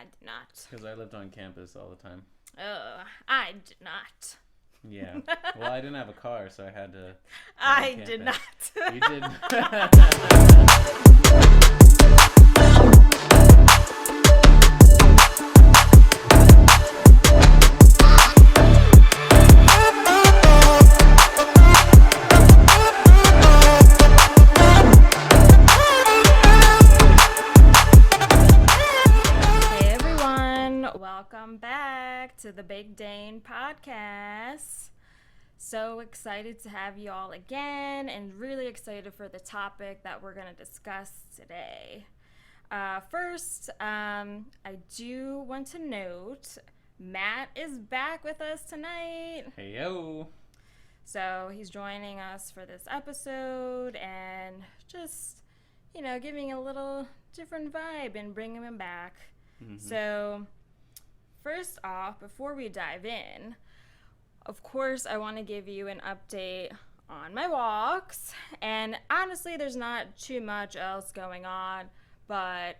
did not. Because I lived on campus all the time. I did not. Yeah. Well, I didn't have a car, so I had to. I did not. You did. Welcome back to the Big Dane podcast. So excited to have you all again and really excited for the topic that we're going to discuss today. First, I do want to note Matt is back with us tonight. Hey, yo. So he's joining us for this episode and just, giving a little different vibe and bringing him back. Mm-hmm. So first off, before we dive in, of course, I want to give you an update on my walks. And honestly, there's not too much else going on. But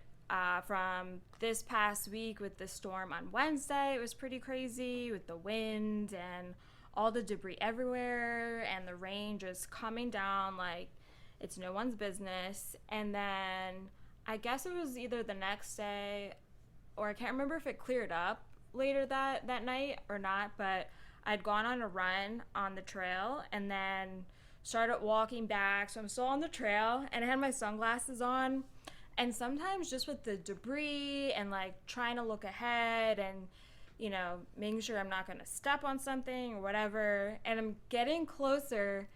from this past week with the storm on Wednesday, it was pretty crazy with the wind and all the debris everywhere and the rain just coming down like it's no one's business. And then I guess it was either the next day or I can't remember if it cleared up later that night or not, but I'd gone on a run on the trail and then started walking back. So I'm still on the trail and I had my sunglasses on. And sometimes just with the debris and like trying to look ahead and, making sure I'm not going to step on something or whatever. And I'm getting closer.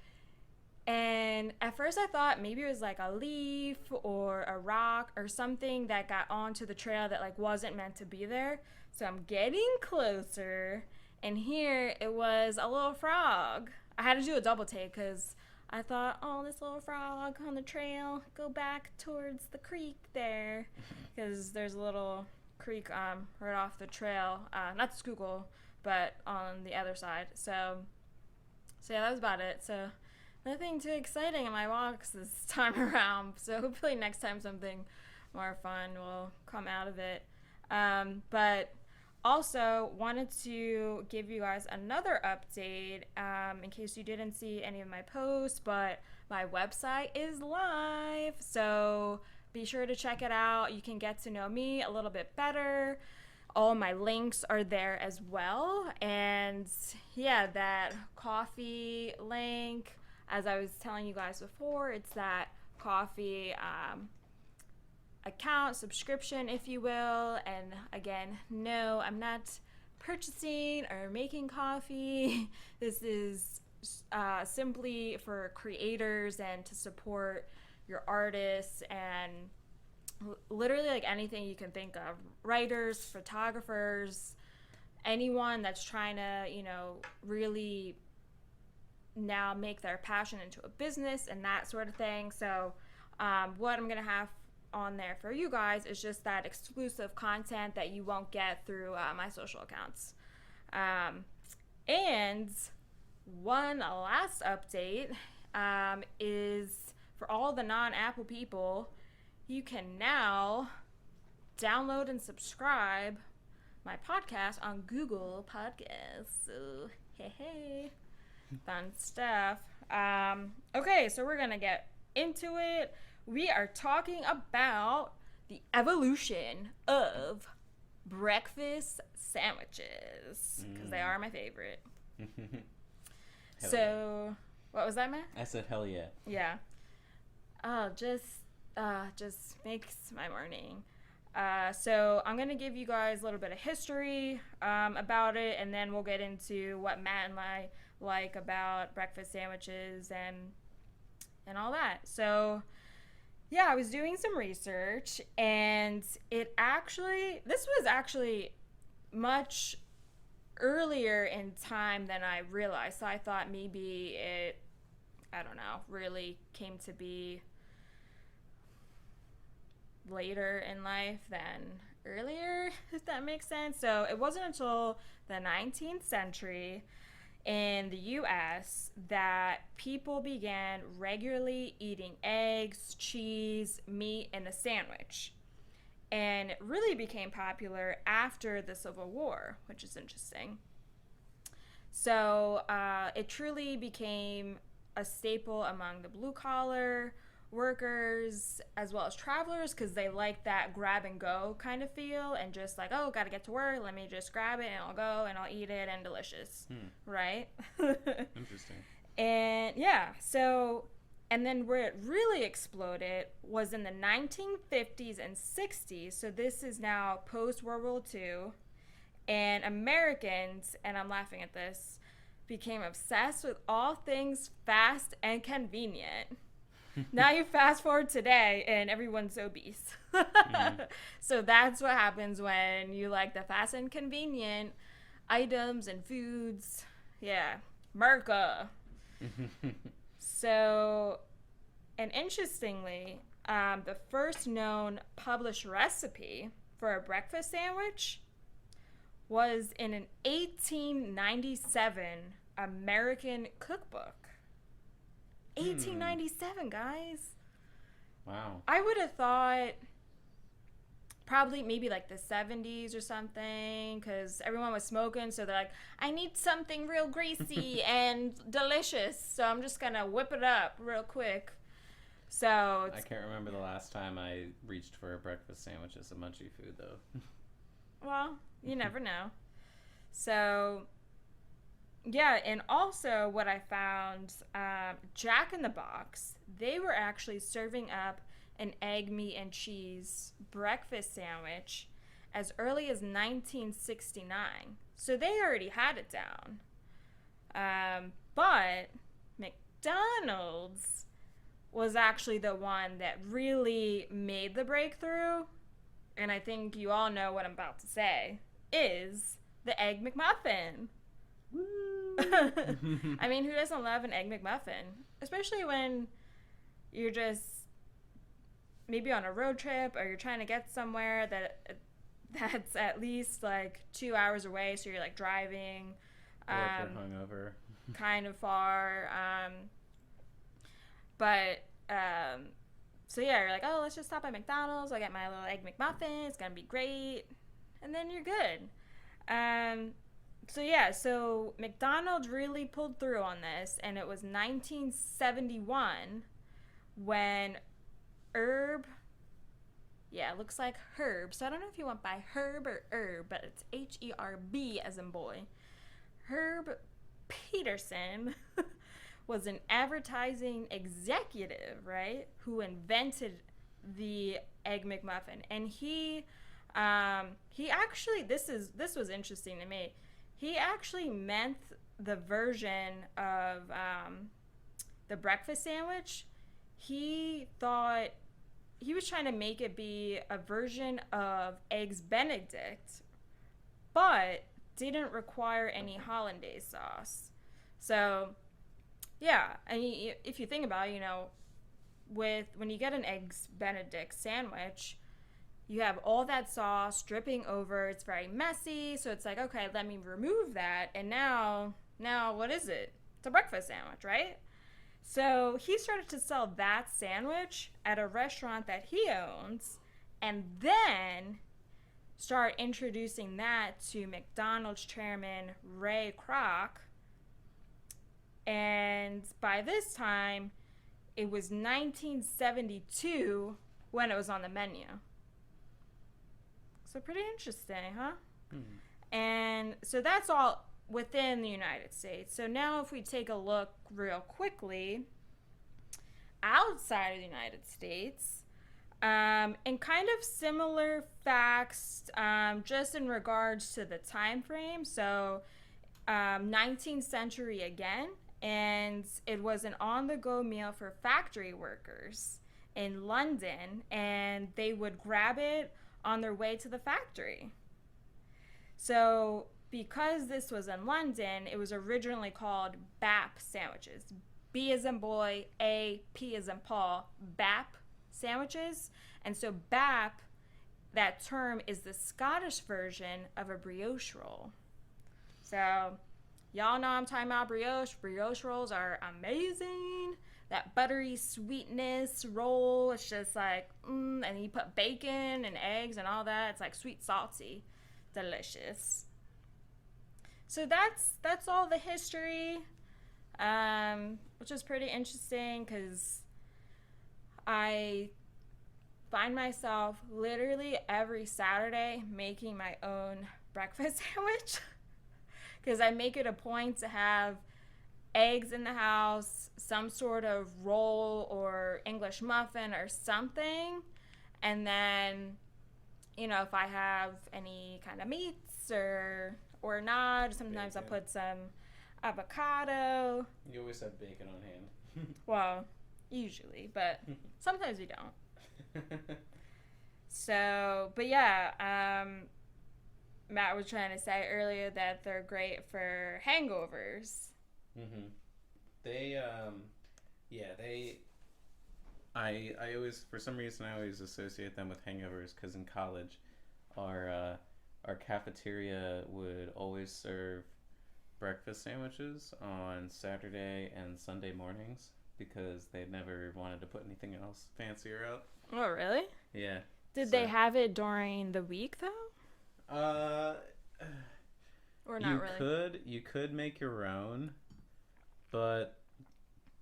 And at first I thought maybe it was like a leaf or a rock or something that got onto the trail that like wasn't meant to be there. So I'm getting closer, and here it was a little frog. I had to do a double take because I thought, oh, this little frog on the trail, go back towards the creek there, because there's a little creek right off the trail, not the Schuylkill, but on the other side. So yeah, that was about it. So nothing too exciting in my walks this time around. So hopefully next time something more fun will come out of it. But also wanted to give you guys another update in case you didn't see any of my posts, but my website is live. So be sure to check it out. You can get to know me a little bit better. All my links are there as well. And yeah, that coffee link, as I was telling you guys before, it's that coffee account subscription, if you will. And again, no, I'm not purchasing or making coffee. This is simply for creators and to support your artists and literally like anything you can think of, writers, photographers, anyone that's trying to really now make their passion into a business and that sort of thing. So what I'm gonna have on there for you guys is just that exclusive content that you won't get through my social accounts. And one last update is for all the non-Apple people, you can now download and subscribe my podcast on Google Podcasts. So hey, fun stuff. Okay, so we're gonna get into it. We are talking about the evolution of breakfast sandwiches because they are my favorite. So, yeah. What was that, Matt? I said hell yeah. Yeah. Oh, just makes my morning. So I'm gonna give you guys a little bit of history about it, and then we'll get into what Matt and I like about breakfast sandwiches and all that. So yeah, I was doing some research, and this was actually much earlier in time than I realized. So I thought maybe it, I don't know, really came to be later in life than earlier, if that makes sense. So it wasn't until the 19th century in the US that people began regularly eating eggs, cheese, meat in a sandwich. and it really became popular after the Civil War, which is interesting. So it truly became a staple among the blue-collar workers as well as travelers, because they like that grab and go kind of feel, and just like, oh, gotta get to work, let me just grab it and I'll go and I'll eat it, and delicious. Right? Interesting. And yeah, so, and then where it really exploded was in the 1950s and 60s. So this is now post World War II, and Americans, and I'm laughing at this, became obsessed with all things fast and convenient. Now you fast forward today and everyone's obese. So that's what happens when you like the fast and convenient items and foods. Yeah, Merca. So, and interestingly, the first known published recipe for a breakfast sandwich was in an 1897 American cookbook. 1897, guys. Wow. I would have thought probably maybe like the 70s or something, because everyone was smoking, so they're like, I need something real greasy and delicious, so I'm just gonna whip it up real quick. So I can't remember the last time I reached for a breakfast sandwich as a munchie food, though. Well, you never know. So yeah, and also what I found, Jack in the Box, they were actually serving up an egg, meat, and cheese breakfast sandwich as early as 1969. So they already had it down. But McDonald's was actually the one that really made the breakthrough, and I think you all know what I'm about to say, is the Egg Mcmuffin. I mean, who doesn't love an Egg Mcmuffin? Especially when you're just maybe on a road trip, or you're trying to get somewhere that's at least like 2 hours away, so you're like driving Or if you're hungover. kind of far. So yeah, you're like, oh, let's just stop by McDonald's. I'll get my little Egg McMuffin. It's going to be great. And then you're good. So McDonald's really pulled through on this, and it was 1971 when Herb, it looks like Herb, so I don't know if you went by Herb or Herb, but it's Herb as in boy. Herb Peterson was an advertising executive, right, who invented the Egg McMuffin, and he actually, this was interesting to me. He actually meant the version of the breakfast sandwich. He thought he was trying to make it be a version of Eggs Benedict, but didn't require any hollandaise sauce. So, yeah, I mean, if you think about it, when you get an Eggs Benedict sandwich, you have all that sauce dripping over. It's very messy, so it's like, okay, let me remove that, and now what is it? It's a breakfast sandwich, right? So he started to sell that sandwich at a restaurant that he owns, and then start introducing that to McDonald's chairman Ray Kroc. And by this time, it was 1972 when it was on the menu. So pretty interesting, huh? Mm-hmm. And so that's all within the United States. So now if we take a look real quickly outside of the United States, and kind of similar facts, just in regards to the time frame. So 19th century again, and it was an on-the-go meal for factory workers in London, and they would grab it on their way to the factory. So because this was in London, it was originally called BAP sandwiches. B as in boy, A, P as in Paul, BAP sandwiches. And so BAP, that term, is the Scottish version of a brioche roll. So y'all know I'm talking about brioche. Brioche rolls are amazing. that buttery sweetness roll. It's just like, and you put bacon and eggs and all that. It's like sweet, salty, delicious. So that's all the history, which is pretty interesting because I find myself literally every Saturday making my own breakfast sandwich because I make it a point to have eggs in the house, some sort of roll or English muffin or something, and then, if I have any kind of meats or not, sometimes I'll put some avocado. You always have bacon on hand. Well, usually, but sometimes we don't. So, but yeah, Matt was trying to say earlier that they're great for hangovers. I always, for some reason, I always associate them with hangovers because in college, our cafeteria would always serve breakfast sandwiches on Saturday and Sunday mornings because they never wanted to put anything else fancier out. Oh, really? Yeah. Did they have it during the week though? Or not really? You could make your own, but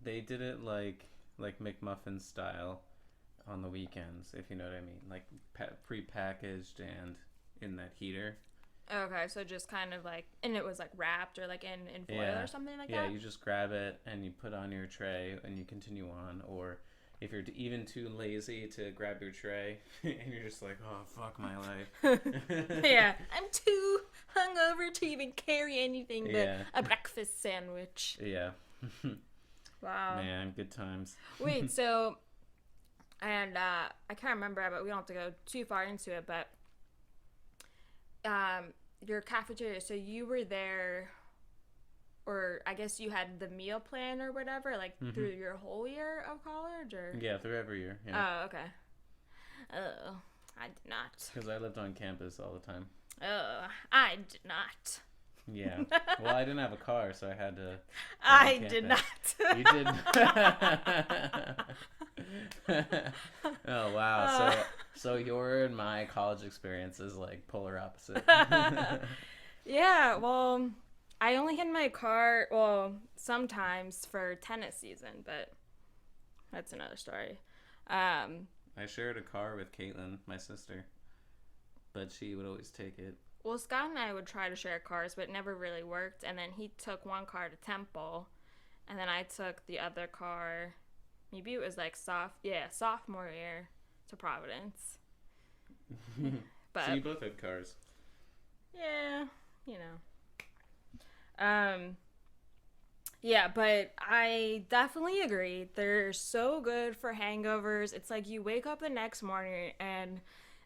they did it like McMuffin style on the weekends, if you know what I mean, like pre-packaged and in that heater. Okay, so just kind of like, and it was like wrapped or like in foil or something like that? Yeah, you just grab it and you put on your tray and you continue on. Or if you're even too lazy to grab your tray and you're just like, oh, fuck my life. Yeah, I'm too hungover to even carry anything but a breakfast sandwich. Yeah. Wow. Man, good times. Wait, so, and I can't remember, but we don't have to go too far into it, but your cafeteria, so you were there, or I guess you had the meal plan or whatever, like through your whole year of college, or? Yeah, through every year. Yeah. Oh, okay. Oh, I did not. Because I lived on campus all the time. Oh, I did not. Yeah. Well, I didn't have a car, so I had to. I did not. You did. Oh wow! So your and my college experience is like polar opposite. Yeah. Well, I only had my car. Well, sometimes for tennis season, but that's another story. I shared a car with Caitlin, my sister, but she would always take it. Well, Scott and I would try to share cars, but it never really worked. And then he took one car to Temple, and then I took the other car. Maybe it was like sophomore year to Providence. But so you both had cars. Yeah, Yeah, but I definitely agree. They're so good for hangovers. It's like you wake up the next morning and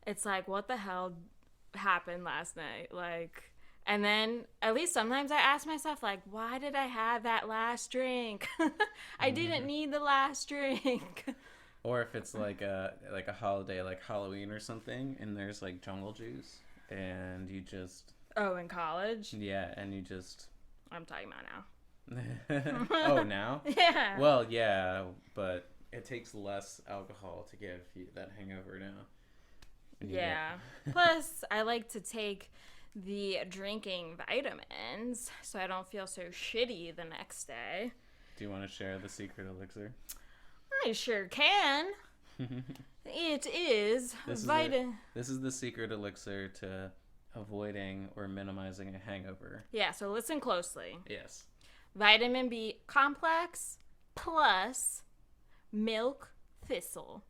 it's like, what the hell happened last night? Like, and then at least sometimes I ask myself, like, why did I have that last drink? I didn't need the last drink. Or if it's like a holiday, like Halloween or something, and there's like jungle juice, and you just... Oh, in college? Yeah, and you just... I'm talking about now. Oh, now? Yeah. Well, yeah, but it takes less alcohol to give you that hangover now. Yeah. Plus, I like to take the drinking vitamins so I don't feel so shitty the next day. Do you want to share the secret elixir? I sure can. It is This is the secret elixir to avoiding or minimizing a hangover. Yeah, so listen closely. Yes. Vitamin B complex plus milk thistle.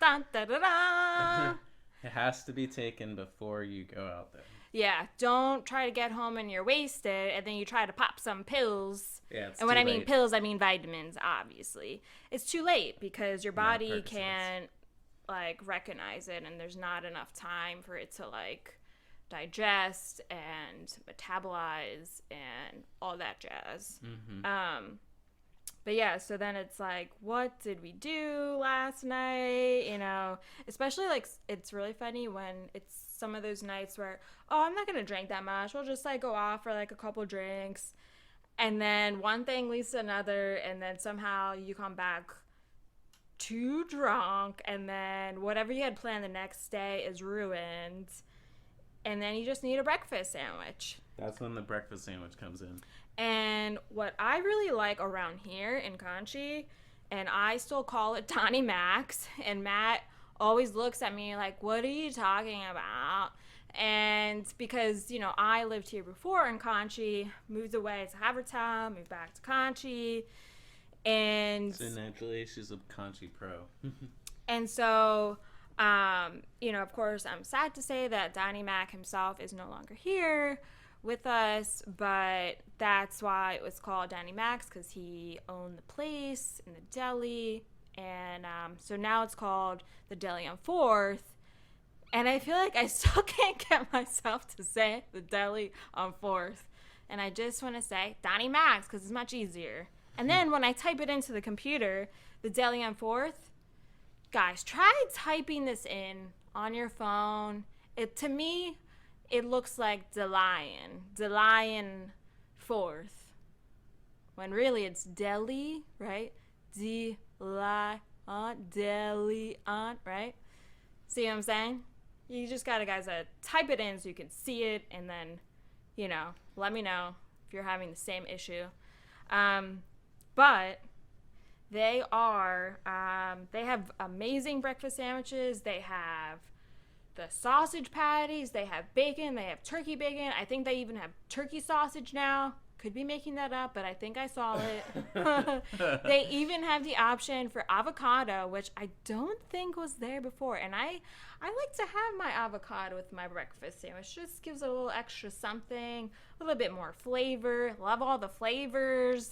Dun, da, da, da. It has to be taken before you go out there. Yeah, don't try to get home and you're wasted and then you try to pop some pills. Yeah, it's and when too I mean late. pills, I mean vitamins, obviously. It's too late because your body can't, like, recognize it and there's not enough time for it to, like, digest and metabolize and all that jazz. Mm-hmm. But yeah, so then it's like, what did we do last night? You know, especially like it's really funny when it's some of those nights where, oh, I'm not going to drink that much. We'll just like go off for like a couple drinks. And then one thing leads to another, and then somehow you come back too drunk, and then whatever you had planned the next day is ruined, and then you just need a breakfast sandwich. That's when the breakfast sandwich comes in. And what I really like around here in Conshy, and I still call it Donnie Mac's, and Matt always looks at me like, what are you talking about? And because, I lived here before in Conshy, moved away to Havertown, moved back to Conshy, and so naturally she's a Conshy pro. and so of course I'm sad to say that Donnie Mac himself is no longer here with us, but that's why it was called Donnie Mac's, because he owned the place and the deli, and so now it's called the Deli on 4th. And I feel like I still can't get myself to say the Deli on 4th. And I just want to say Donnie Mac's because it's much easier. And then when I type it into the computer, the Deli on 4th, guys, try typing this in on your phone. To me, it looks like the Lion 4th. When really it's Deli, right? Deli on, right? See what I'm saying? You just gotta, guys, type it in so you can see it, and then, let me know if you're having the same issue. But they have amazing breakfast sandwiches. They have the sausage patties. They have bacon. They have turkey bacon. I think they even have turkey sausage now. Could be making that up, but I think I saw it. They even have the option for avocado, which I don't think was there before. And I like to have my avocado with my breakfast sandwich. Just gives it a little extra something, a little bit more flavor. Love all the flavors.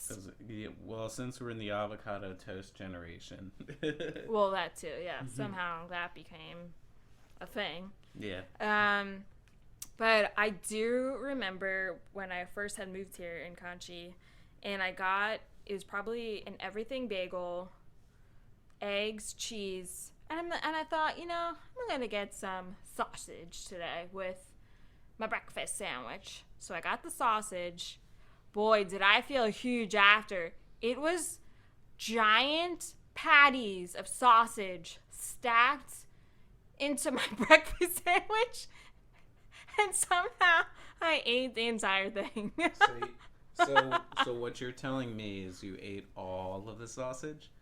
Well, since we're in the avocado toast generation. Well, that too, yeah. Somehow that became a thing. Yeah. But I do remember when I first had moved here in Conshy, and it was probably an everything bagel, eggs, cheese, and I thought, I'm going to get some sausage today with my breakfast sandwich. So I got the sausage. Boy, did I feel huge after. It was giant patties of sausage stacked into my breakfast sandwich. And somehow I ate the entire thing. So what you're telling me is you ate all of the sausage?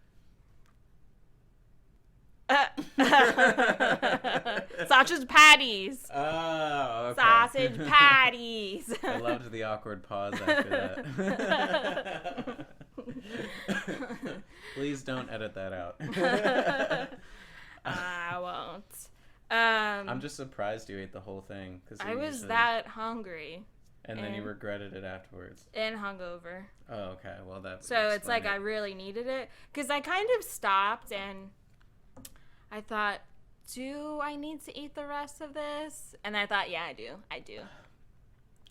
Sausage patties. Oh, okay. Sausage patties. I loved the awkward pause after that. Please don't edit that out. I won't. I'm just surprised you ate the whole thing. I was that hungry. And then you regretted it afterwards. And hungover. Oh, okay. Well, that's... So it's like I really needed it. Because I kind of stopped and I thought, do I need to eat the rest of this? And I thought, yeah, I do.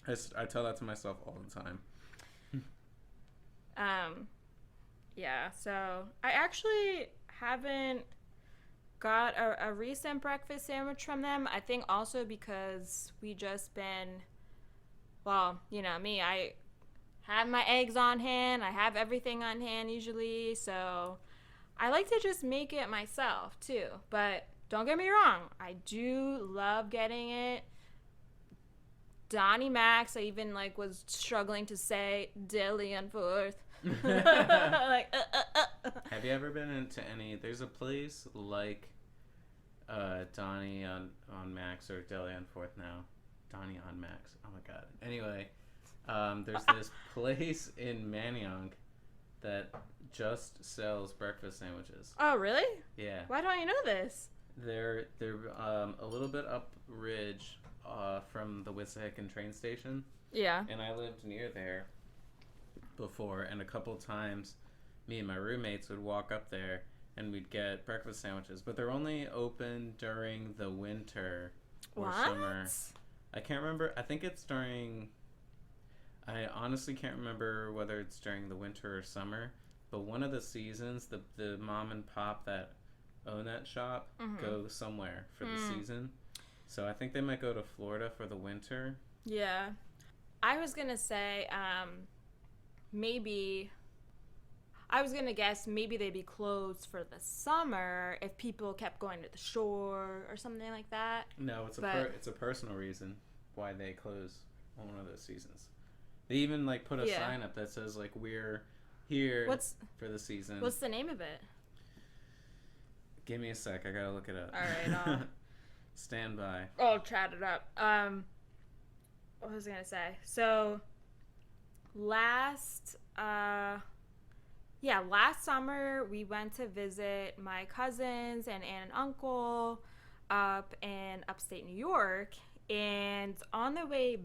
I tell that to myself all the time. Yeah, so I actually haven't got a recent breakfast sandwich from them. I think also because we just been, well, me, I have my eggs on hand. I have everything on hand usually. So I like to just make it myself too. But don't get me wrong. I do love getting it. Donnie Mac's, I even was struggling to say Deli on 4th. Have you ever been into any? There's a place like Donnie on Max or Deli on 4th now. Donnie on Max. Oh my god. Anyway, there's this place in Manayunk that just sells breakfast sandwiches. Oh, really? Yeah. Why don't you know this? They're a little bit up ridge from the Wissahickon train station. Yeah. And I lived near there before, and a couple times me and my roommates would walk up there and we'd get breakfast sandwiches, but they're only open during the winter or summer. I can't remember. I think it's during... I honestly can't remember whether it's during the winter or summer, but one of the seasons, the mom and pop that own that shop go somewhere for the season. So I think they might go to Florida for the winter. Yeah. I was going to say, maybe I was gonna guess maybe they'd be closed for the summer if people kept going to the shore or something like that. No, it's a personal reason why they close on one of those seasons. They even like put a sign up that says like we're here for the season. What's the name of it? Give me a sec. I gotta look it up. All right. Stand by. I'll chat it up. What was I gonna say? So last summer we went to visit my cousins and aunt and uncle up in upstate New York, and on the way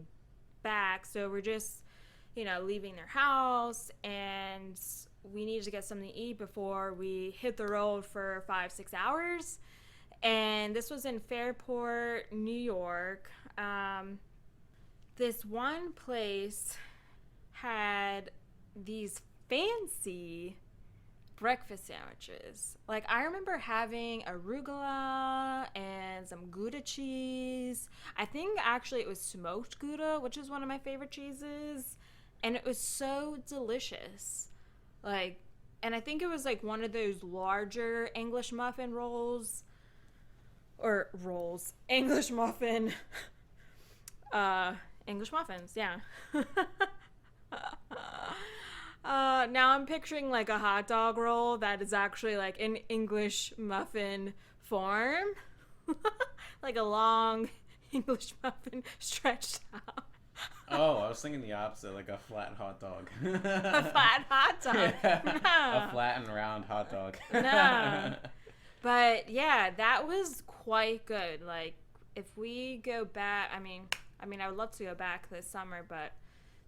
back, so we're just, leaving their house, and we needed to get something to eat before we hit the road for 5-6 hours. And this was in Fairport, New York. This one place had these fancy breakfast sandwiches. Like, I remember having arugula and some Gouda cheese. I think actually it was smoked Gouda, which is one of my favorite cheeses. And it was so delicious. Like, and I think it was like one of those larger English muffin rolls. Or rolls. English muffin. English muffins, yeah. Now I'm picturing like a hot dog roll that is actually like an English muffin form. Like a long English muffin stretched out. Oh, I was thinking the opposite, like a flat hot dog. A flat hot dog? Yeah. No. A flat and round hot dog. No. But yeah, that was quite good. Like, if we go back, I mean, I would love to go back this summer, but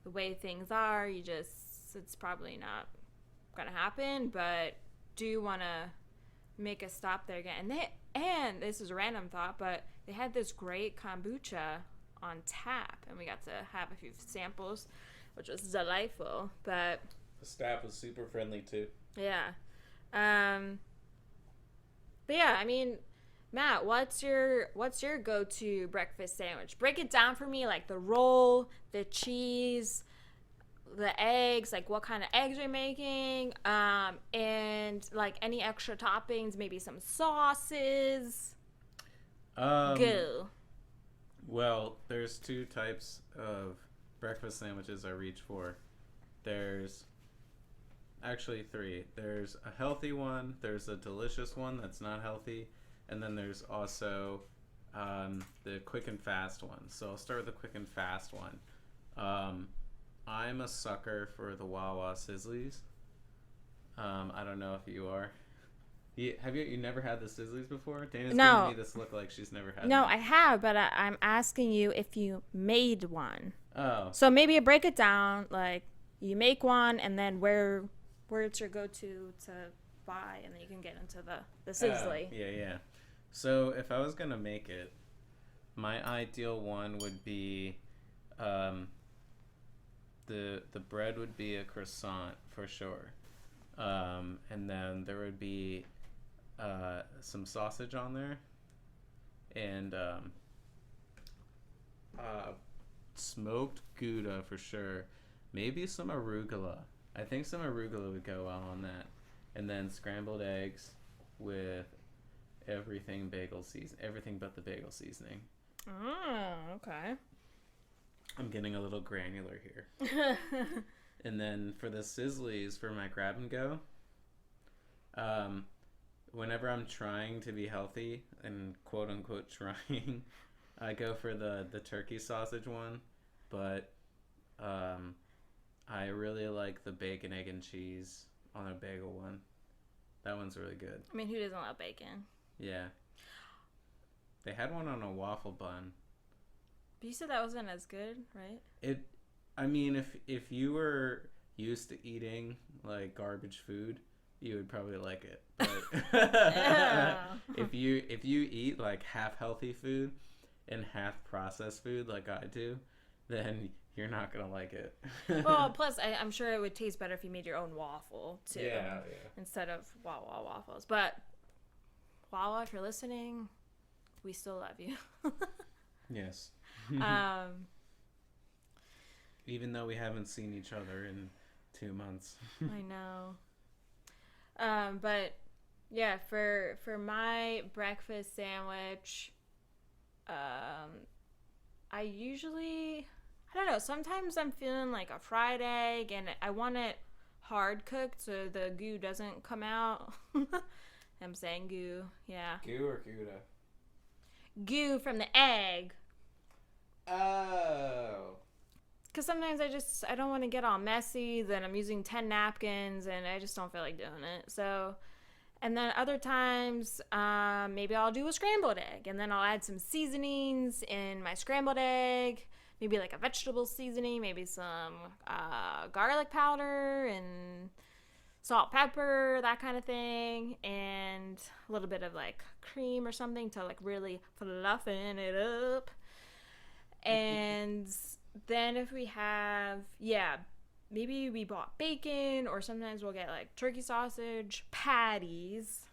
the way things are, it's probably not gonna happen. But do want to make a stop there again. And this is a random thought, but they had this great kombucha on tap, and we got to have a few samples, which was delightful. But the staff was super friendly too. Yeah. But yeah, I mean, Matt, what's your go-to breakfast sandwich? Break it down for me, like the roll, the cheese, the eggs, like what kind of eggs you're making, and like any extra toppings, maybe some sauces. Go. Well, there's two types of breakfast sandwiches I reach for. There's actually three. There's a healthy one, there's a delicious one that's not healthy, and then there's also the quick and fast one. So I'll start with the quick and fast one. I'm a sucker for the Wawa Sizzlies. I don't know if you are. Have you never had the Sizzlies before? Dana's giving me this look like she's never had them. No, I have, but I'm asking you if you made one. Oh. So maybe break it down, like you make one, and then where it's your go-to to buy, and then you can get into the Sizzly. Yeah. So if I was gonna make it, my ideal one would be, the bread would be a croissant for sure, and then there would be some sausage on there, and smoked Gouda for sure, maybe some arugula. I think some arugula would go well on that, and then scrambled eggs with everything but the bagel seasoning. Oh, okay. I'm getting a little granular here. And then for the Sizzlies, for my grab and go, whenever I'm trying to be healthy, and quote unquote trying, I go for the turkey sausage one, but I really like the bacon, egg, and cheese on a bagel one. That one's really good. I mean, who doesn't love bacon? Yeah. They had one on a waffle bun. But you said that wasn't as good, right? I mean, if you were used to eating like garbage food, you would probably like it. But if you eat like half healthy food and half processed food like I do, then you're not gonna like it. Well, plus I'm sure it would taste better if you made your own waffle too. Yeah. Instead of Wawa waffles. But Wawa, if you're listening, we still love you. Yes. Even though we haven't seen each other in 2 months. I know. But yeah, for my breakfast sandwich, I usually, I don't know, sometimes I'm feeling like a fried egg and I want it hard cooked so the goo doesn't come out. I'm saying goo, yeah. Goo or Gouda? Goo from the egg. Oh. Because sometimes I don't want to get all messy, then I'm using 10 napkins and I just don't feel like doing it. So, and then other times, maybe I'll do a scrambled egg and then I'll add some seasonings in my scrambled egg. Maybe like a vegetable seasoning, maybe some garlic powder and salt, pepper, that kind of thing. And a little bit of like cream or something to like really fluffing it up. And then if we have, maybe we bought bacon or sometimes we'll get like turkey sausage patties.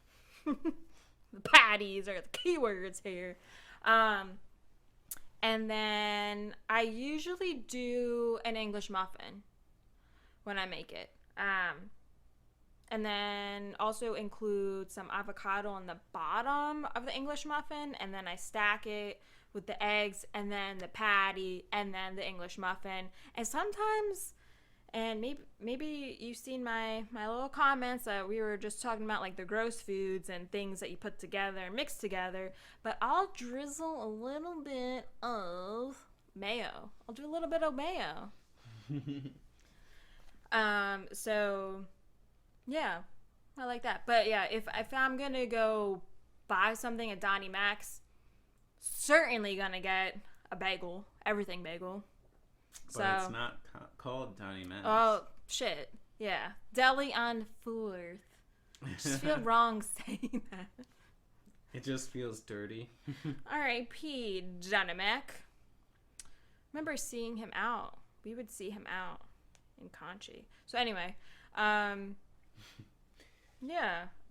The patties are the keywords here. And then I usually do an English muffin when I make it. And then also include some avocado on the bottom of the English muffin. And then I stack it with the eggs and then the patty and then the English muffin. And sometimes, and maybe you've seen my little comments that we were just talking about like the gross foods and things that you put together and mix together, but I'll drizzle a little bit of mayo. I'll do a little bit of mayo. So yeah, I like that. But yeah, if I'm gonna go buy something at Donnie Mac's, certainly gonna get a bagel, everything bagel. But it's not called Donnie Mac's. Oh, shit. Yeah. Deli on 4th. I just feel wrong saying that. It just feels dirty. R.I.P. Donnie Mac. Remember seeing him out. We would see him out in Conshy. So anyway, yeah.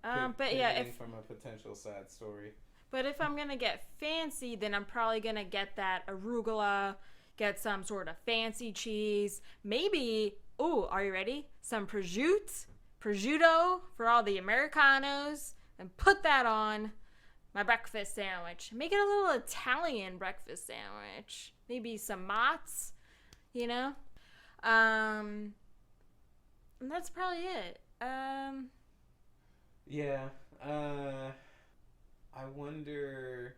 But yeah, from a potential sad story. But if I'm gonna get fancy, then I'm probably gonna get that arugula. Get some sort of fancy cheese. Maybe, are you ready? Some prosciutto for all the Americanos. And put that on my breakfast sandwich. Make it a little Italian breakfast sandwich. Maybe some mozz, you know? And that's probably it. Yeah. I wonder...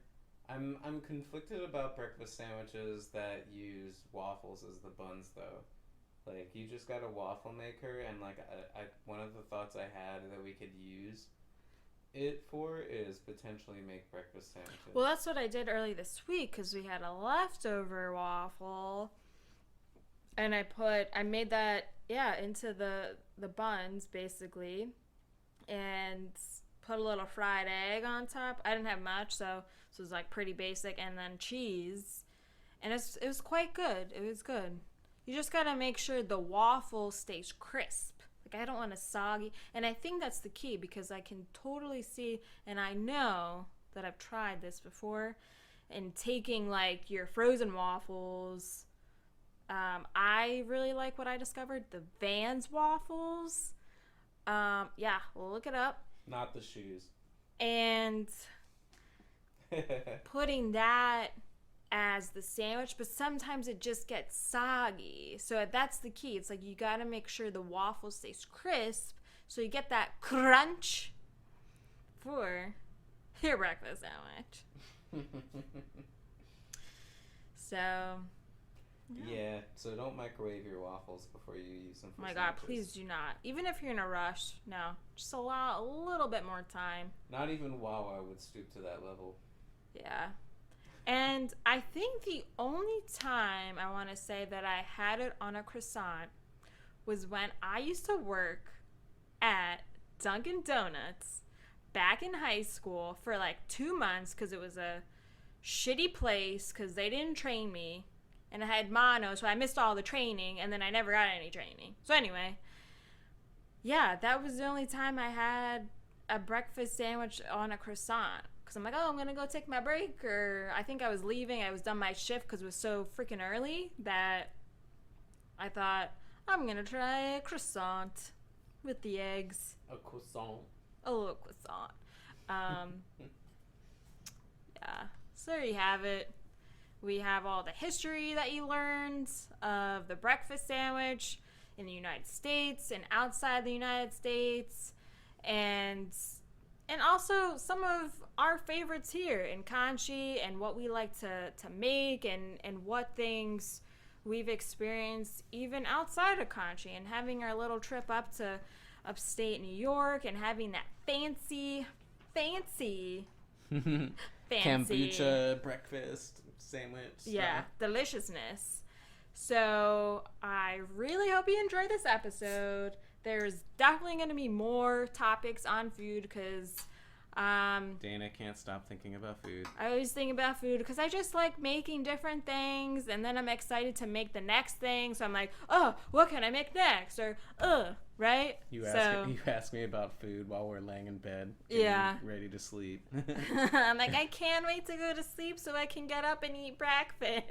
I'm conflicted about breakfast sandwiches that use waffles as the buns, though. Like, you just got a waffle maker, and like, one of the thoughts I had that we could use it for is potentially make breakfast sandwiches. Well, that's what I did early this week because we had a leftover waffle, and I made that into the buns basically, and put a little fried egg on top. I didn't have much, so it was like pretty basic, and then cheese, and it was quite good. It was good. You just gotta make sure the waffle stays crisp. Like, I don't want it soggy, and I think that's the key because I can totally see, and I know that I've tried this before, and taking like your frozen waffles. I really like what I discovered, the Vans waffles. Look it up. Not the shoes. And putting that as the sandwich, but sometimes it just gets soggy. So that's the key. It's like you got to make sure the waffle stays crisp so you get that crunch for your breakfast sandwich. So, yeah, so don't microwave your waffles before you use them for oh my sandwiches. God, please do not. Even if you're in a rush, no. Just allow a little bit more time. Not even Wawa would stoop to that level. Yeah. And I think the only time I want to say that I had it on a croissant was when I used to work at Dunkin' Donuts back in high school for like 2 months because it was a shitty place because they didn't train me. And I had mono, so I missed all the training, and then I never got any training. So anyway, yeah, that was the only time I had a breakfast sandwich on a croissant. Because I'm like, I'm going to go take my break, or I think I was leaving. I was done my shift because it was so freaking early that I thought I'm gonna try a croissant with the eggs. A croissant. A little croissant. Yeah. So there you have it. We have all the history that you learned of the breakfast sandwich in the United States and outside the United States, and also some of our favorites here in Conshy and what we like to make and what things we've experienced even outside of Conshy, and having our little trip up to upstate New York and having that fancy kombucha breakfast sandwich stuff. Yeah, deliciousness. So I really hope you enjoyed this episode. There's definitely going to be more topics on food because Dana can't stop thinking about food. I always think about food because I just like making different things, and then I'm excited to make the next thing. So I'm like, oh, what can I make next? Or, right? You ask me about food while we're laying in bed, ready to sleep. I'm like, I can't wait to go to sleep so I can get up and eat breakfast.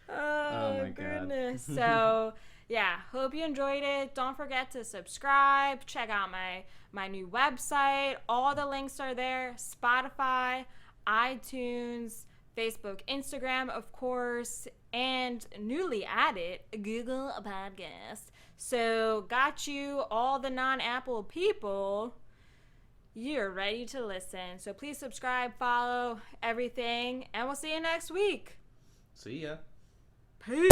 Oh my goodness. So yeah, hope you enjoyed it. Don't forget to subscribe. Check out my new website. All the links are there. Spotify, iTunes, Facebook, Instagram, of course, and newly added Google Podcast. So got you, all the non-Apple people. You're ready to listen. So please subscribe, follow, everything, and we'll see you next week. See ya. Peace.